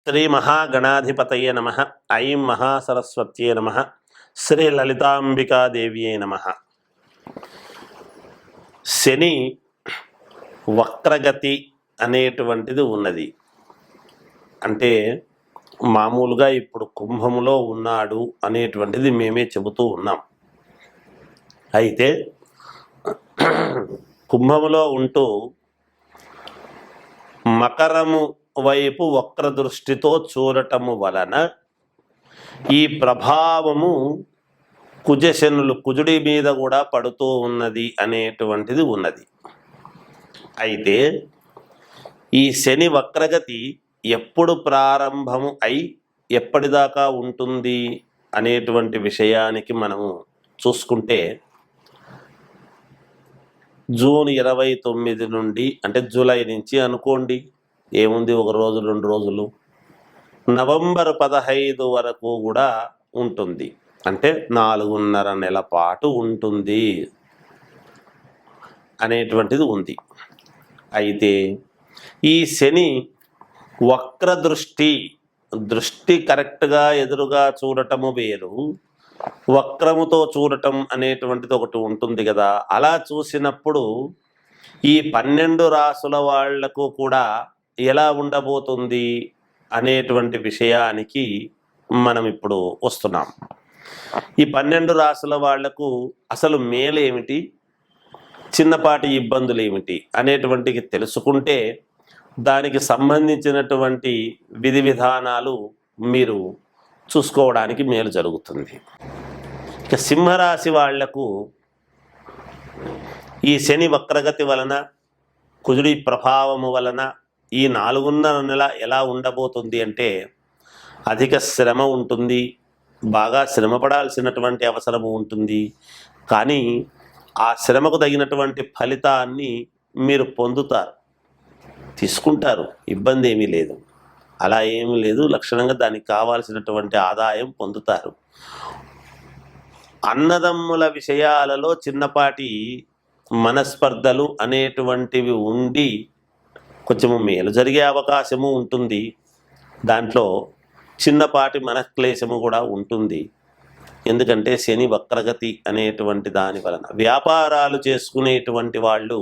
శ్రీ మహాగణాధిపతయే నమ. ఐం మహాసరస్వత్యే నమ. శ్రీ లలితాంబికాదేవ్యే నమ. శని వక్రగతి అనేటువంటిది ఉన్నది. అంటే మామూలుగా ఇప్పుడు కుంభములో ఉన్నాడు అనేటువంటిది మేమే చెబుతూ ఉన్నాం. అయితే కుంభములో ఉంటూ మకరము వైపు వక్ర దృష్టితో చూడటము వలన ఈ ప్రభావము కుజుడి మీద కూడా పడుతూ ఉన్నది అనేటువంటిది ఉన్నది. అయితే ఈ శని వక్రగతి ఎప్పుడు ప్రారంభము అయి ఎప్పటిదాకా ఉంటుంది అనేటువంటి విషయానికి మనము చూసుకుంటే జూన్ 29 నుండి, అంటే జూలై నుంచి అనుకోండి, ఏముంది ఒక రోజు 2 రోజులు, నవంబర్ 15 వరకు కూడా ఉంటుంది. అంటే 4.5 నెలల పాటు ఉంటుంది అనేటువంటిది ఉంది. అయితే ఈ శని వక్ర దృష్టి కరెక్ట్గా ఎదురుగా చూడటము వేరు, వక్రముతో చూడటం అనేటువంటిది ఒకటి ఉంటుంది కదా. అలా చూసినప్పుడు ఈ 12 రాసుల వాళ్లకు కూడా ఎలా ఉండబోతుంది అనేటువంటి విషయానికి మనం ఇప్పుడు వస్తున్నాం. ఈ 12 రాసుల వాళ్లకు అసలు మేలేమిటి, చిన్నపాటి ఇబ్బందులు ఏమిటి అనేటువంటిది తెలుసుకుంటే దానికి సంబంధించినటువంటి విధి విధానాలు మీరు చూసుకోవడానికి మేలు జరుగుతుంది. ఇక సింహరాశి వాళ్లకు ఈ శని వక్రగతి వలన, కుజుడి ప్రభావము వలన ఈ 4.5 నెల ఎలా ఉండబోతుంది అంటే అధిక శ్రమ ఉంటుంది, బాగా శ్రమ పడాల్సినటువంటి అవసరము ఉంటుంది. కానీ ఆ శ్రమకు తగినటువంటి ఫలితాన్ని మీరు పొందుతారు, తీసుకుంటారు, ఇబ్బంది ఏమీ లేదు. అలా ఏమీ లేదు, లక్షణంగా దానికి కావాల్సినటువంటి ఆదాయం పొందుతారు. అన్నదమ్ముల విషయాలలో చిన్నపాటి మనస్పర్ధలు అనేటువంటివి ఉండి కొంచెము మేలు జరిగే అవకాశము ఉంటుంది. దాంట్లో చిన్నపాటి మనక్లేశము కూడా ఉంటుంది. ఎందుకంటే శని వక్రగతి అనేటువంటి దాని వలన వ్యాపారాలు చేసుకునేటువంటి వాళ్ళు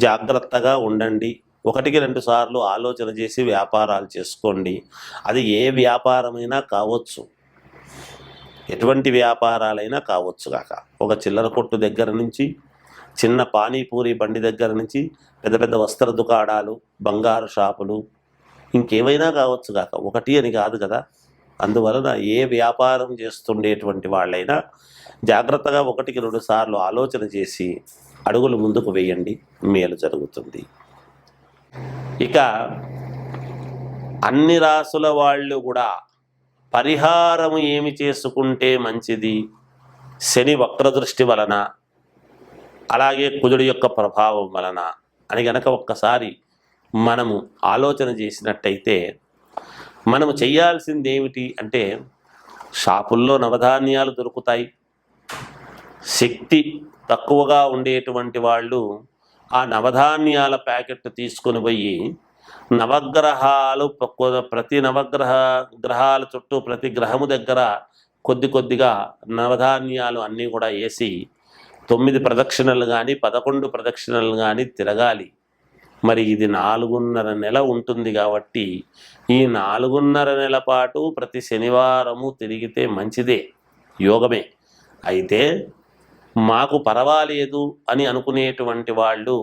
జాగ్రత్తగా ఉండండి. 1-2 సార్లు ఆలోచన చేసి వ్యాపారాలు చేసుకోండి. అది ఏ వ్యాపారమైనా కావచ్చు, ఎటువంటి వ్యాపారాలైనా కావచ్చు కాక. ఒక చిల్లర కొట్టు దగ్గర నుంచి, చిన్న పానీపూరి బండి దగ్గర నుంచి, పెద్ద పెద్ద వస్త్ర దుకాణాలు, బంగారు షాపులు, ఇంకేమైనా కావచ్చు కాక. ఒకటి అని కాదు కదా. అందువలన ఏ వ్యాపారం చేస్తుండేటువంటి వాళ్ళైనా జాగ్రత్తగా 1-2 సార్లు ఆలోచన చేసి అడుగులు ముందుకు వేయండి, మేలు జరుగుతుంది. ఇక అన్ని రాసుల వాళ్ళు కూడా పరిహారము ఏమి చేసుకుంటే మంచిది శని వక్రదృష్టి వలన, అలాగే కుజుడి యొక్క ప్రభావం వలన అని గనక ఒక్కసారి మనము ఆలోచన చేసినట్టయితే మనము చేయాల్సింది ఏమిటి అంటే, షాపుల్లో నవధాన్యాలు దొరుకుతాయి. శక్తి తక్కువగా ఉండేటువంటి వాళ్ళు ఆ నవధాన్యాల ప్యాకెట్ తీసుకొని పోయి నవగ్రహాలు, ప్రతి గ్రహాల చుట్టూ ప్రతి గ్రహము దగ్గర కొద్దిగా నవధాన్యాలు అన్నీ కూడా వేసి 9 ప్రదక్షిణలు కానీ 11 ప్రదక్షిణలు కానీ తిరగాలి. మరి ఇది 4.5 నెల ఉంటుంది కాబట్టి ఈ 4.5 నెల పాటు ప్రతి శనివారము తిరిగితే మంచిదే, యోగమే. అయితే మాకు పర్వాలేదు అని అనుకునేటువంటి వాళ్ళు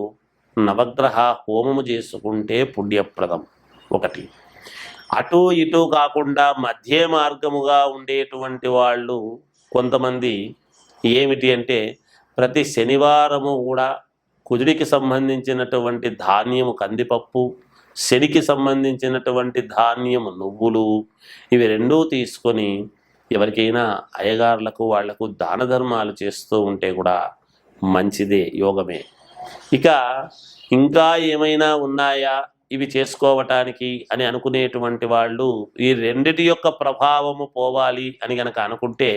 నవగ్రహ హోమము చేసుకుంటే పుణ్యప్రదం. ఒకటి. అటు ఇటు కాకుండా మధ్య మార్గముగా ఉండేటువంటి వాళ్ళు కొంతమంది ఏమిటి అంటే, ప్రతి శనివారము కూడా కుజుడికి సంబంధించినటువంటి ధాన్యము కందిపప్పు, శనికి సంబంధించినటువంటి ధాన్యము నువ్వులు, ఇవి 2 తీసుకొని ఎవరికైనా అయ్యగారులకు వాళ్లకు దాన ధర్మాలు చేస్తూ ఉంటే కూడా మంచిదే, యోగమే. ఇక ఇంకా ఏమైనా ఉన్నాయా ఇవి చేసుకోవటానికి అని అనుకునేటువంటి వాళ్ళు ఈ రెండిటి యొక్క ప్రభావము పోవాలి అని గనక అనుకుంటే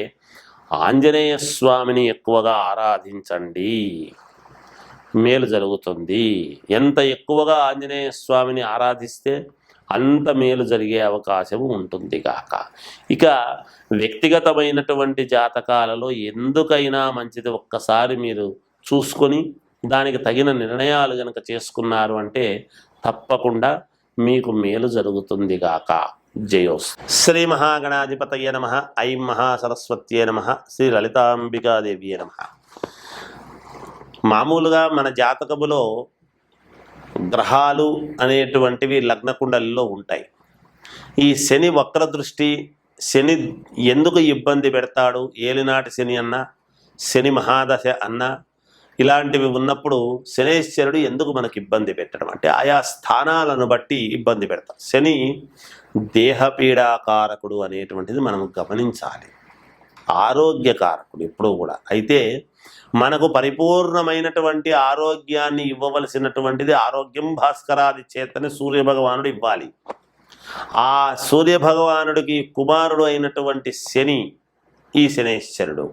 ఆంజనేయ స్వామిని ఎక్కువగా ఆరాధించండి, మేలు జరుగుతుంది. ఎంత ఎక్కువగా ఆంజనేయ స్వామిని ఆరాధిస్తే అంత మేలు జరిగే అవకాశం ఉంటుంది కాక. ఇక వ్యక్తిగతమైనటువంటి జాతకాలలో ఎందుకైనా మంచిది ఒక్కసారి మీరు చూసుకొని దానికి తగిన నిర్ణయాలు కనుక చేసుకున్నారు అంటే తప్పకుండా మీకు మేలు జరుగుతుంది గాక. జయోస్. శ్రీ మహాగణాధిపతయ నమః. ఐం మహాసరస్వత్యే నమః. శ్రీ లలితాంబికాదేవియే నమః. మామూలుగా మన జాతకములో గ్రహాలు అనేటువంటివి లగ్న కుండలిలో ఉంటాయి. ఈ శని వక్ర దృష్టి, శని ఎందుకు ఇబ్బంది పెడతాడు, ఏలినాటి శని అన్నా, శని మహాదశ అన్నా, ఇలాంటివి ఉన్నప్పుడు శనేశ్వరుడు ఎందుకు మనకి ఇబ్బంది పెట్టడం అంటే ఆయా స్థానాలను బట్టి ఇబ్బంది పెడతాడు. శని దేహపీడాకారకుడు అనేటువంటిది మనం గమనించాలి. ఆరోగ్యకారకుడు ఎప్పుడూ కూడా. అయితే మనకు పరిపూర్ణమైనటువంటి ఆరోగ్యాన్ని ఇవ్వవలసినటువంటిది ఆరోగ్యం భాస్కరాది చేతని సూర్యభగవానుడు ఇవ్వాలి. ఆ సూర్యభగవానుడికి కుమారుడు అయినటువంటి శని ఈ శనేశ్వరుడు.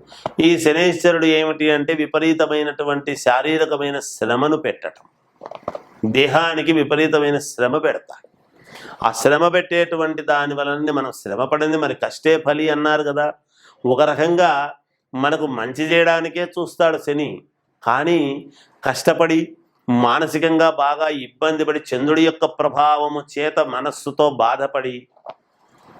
ఈ శనేశ్వరుడు ఏమిటి అంటే విపరీతమైనటువంటి శారీరకమైన శ్రమను పెట్టడం, దేహానికి విపరీతమైన శ్రమ పెడతాడు. ఆ శ్రమ పెట్టేటువంటి దాని వలన మనం శ్రమ పడింది మరి కష్టే ఫలి అన్నారు కదా. ఒక రకంగా మనకు మంచి చేయడానికే చూస్తాడు శని, కానీ కష్టపడి మానసికంగా బాగా ఇబ్బంది పడి చంద్రుడి యొక్క ప్రభావము చేత మనస్సుతో బాధపడి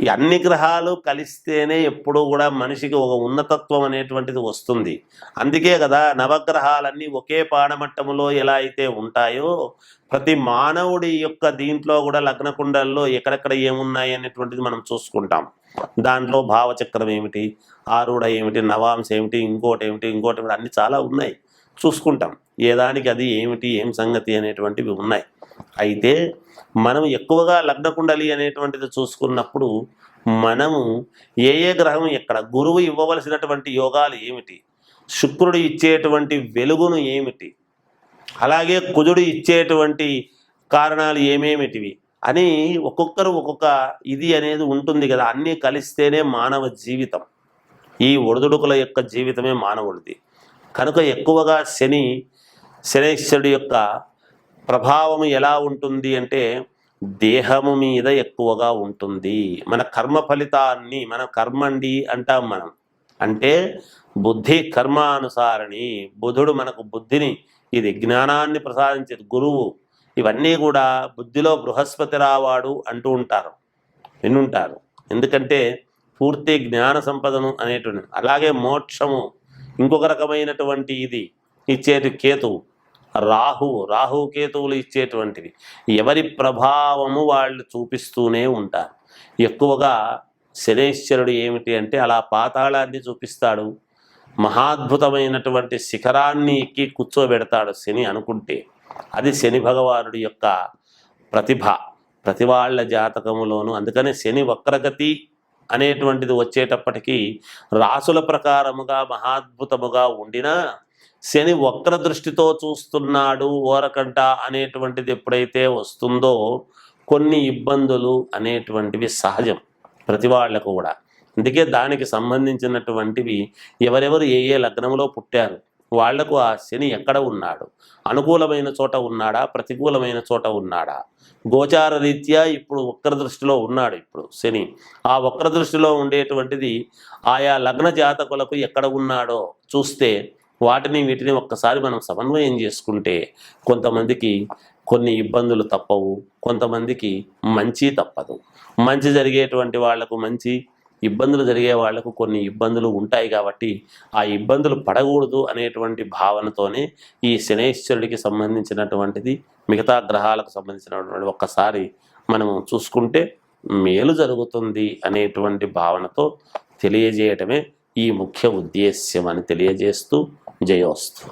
ఈ అన్ని గ్రహాలు కలిస్తేనే ఎప్పుడూ కూడా మనిషికి ఒక ఉన్నతత్వం అనేటువంటిది వస్తుంది. అందుకే కదా నవగ్రహాలన్నీ ఒకే పాడమట్టములో ఎలా అయితే ఉంటాయో ప్రతి మానవుడి యొక్క దీంట్లో కూడా లగ్న కుండల్లో ఎక్కడెక్కడ ఏమున్నాయి అనేటువంటిది మనం చూసుకుంటాం. దాంట్లో భావచక్రం ఏమిటి, ఆరుడ ఏమిటి, నవాంశ ఏమిటి, ఇంకోటి అన్ని చాలా ఉన్నాయి, చూసుకుంటాం. ఏ దానికి అది ఏమిటి, ఏం సంగతి అనేటువంటివి ఉన్నాయి. అయితే మనం ఎక్కువగా లగ్న కుండలి అనేటువంటిది చూసుకున్నప్పుడు మనము ఏ గ్రహం ఎక్కడ, గురువు ఇవ్వవలసినటువంటి యోగాలు ఏమిటి, శుక్రుడు ఇచ్చేటువంటి వెలుగును ఏమిటి, అలాగే కుజుడు ఇచ్చేటువంటి కారణాలు ఏమేమిటివి అని ఒక్కొక్కరు ఒక్కొక్క ఇది అనేది ఉంటుంది కదా. అన్నీ కలిస్తేనే మానవ జీవితం, ఈ ఒడిదుడుకుల యొక్క జీవితమే మానవుడిది. కనుక ఎక్కువగా శనేశ్వరుడు యొక్క ప్రభావం ఎలా ఉంటుంది అంటే దేహము మీద ఎక్కువగా ఉంటుంది. మన కర్మ ఫలితాన్ని మన కర్మండి అంటాం మనం. అంటే బుద్ధి కర్మానుసారిణి. బుధుడు మనకు బుద్ధిని, ఇది జ్ఞానాన్ని ప్రసాదించేది గురువు. ఇవన్నీ కూడా బుద్ధిలో బృహస్పతి రావాడు అంటూ ఉంటారు, వినుంటారు. ఎందుకంటే పూర్తి జ్ఞాన సంపదను అనేటువంటి. అలాగే మోక్షము ఇంకొక రకమైనటువంటి ఇది ఇచ్చేటి కేతువు, రాహు కేతువులు ఇచ్చేటువంటివి. ఎవరి ప్రభావము వాళ్ళు చూపిస్తూనే ఉంటారు. ఎక్కువగా శనేశ్వరుడు ఏమిటి అంటే అలా పాతాళాన్ని చూపిస్తాడు, మహాద్భుతమైనటువంటి శిఖరాన్ని ఎక్కి కూర్చోబెడతాడు శని అనుకుంటే. అది శని భగవానుడి యొక్క ప్రతిభ ప్రతి వాళ్ళ జాతకములోను. అందుకనే శని వక్రగతి అనేటువంటిది వచ్చేటప్పటికీ రాసుల ప్రకారముగా మహాద్భుతముగా ఉండినా శని వక్ర దృష్టితో చూస్తున్నాడు ఓరకంట అనేటువంటిది ఎప్పుడైతే వస్తుందో కొన్ని ఇబ్బందులు అనేటువంటివి సహజం ప్రతి వాళ్ళకు కూడా. అందుకే దానికి సంబంధించినటువంటివి ఎవరెవరు ఏ లగ్నంలో పుట్టారు వాళ్లకు ఆ శని ఎక్కడ ఉన్నాడు, అనుకూలమైన చోట ఉన్నాడా, ప్రతికూలమైన చోట ఉన్నాడా, గోచార రీత్యా ఇప్పుడు వక్ర దృష్టిలో ఉన్నాడు ఇప్పుడు శని. ఆ వక్ర దృష్టిలో ఉండేటువంటిది ఆయా లగ్న జాతకులకు ఎక్కడ ఉన్నాడో చూస్తే వీటిని ఒక్కసారి మనం సమన్వయం చేసుకుంటే కొంతమందికి కొన్ని ఇబ్బందులు తప్పవు, కొంతమందికి మంచి తప్పదు. మంచి జరిగేటువంటి వాళ్లకు మంచి, ఇబ్బందులు జరిగే వాళ్లకు కొన్ని ఇబ్బందులు ఉంటాయి. కాబట్టి ఆ ఇబ్బందులు పడకూడదు అనేటువంటి భావనతోనే ఈ శనేశ్వరుడికి సంబంధించినటువంటిది మిగతా గ్రహాలకు సంబంధించినటువంటి ఒక్కసారి మనము చూసుకుంటే మేలు జరుగుతుంది అనేటువంటి భావనతో తెలియజేయటమే ఈ ముఖ్య ఉద్దేశ్యం అని తెలియజేస్తూ జయోస్తు.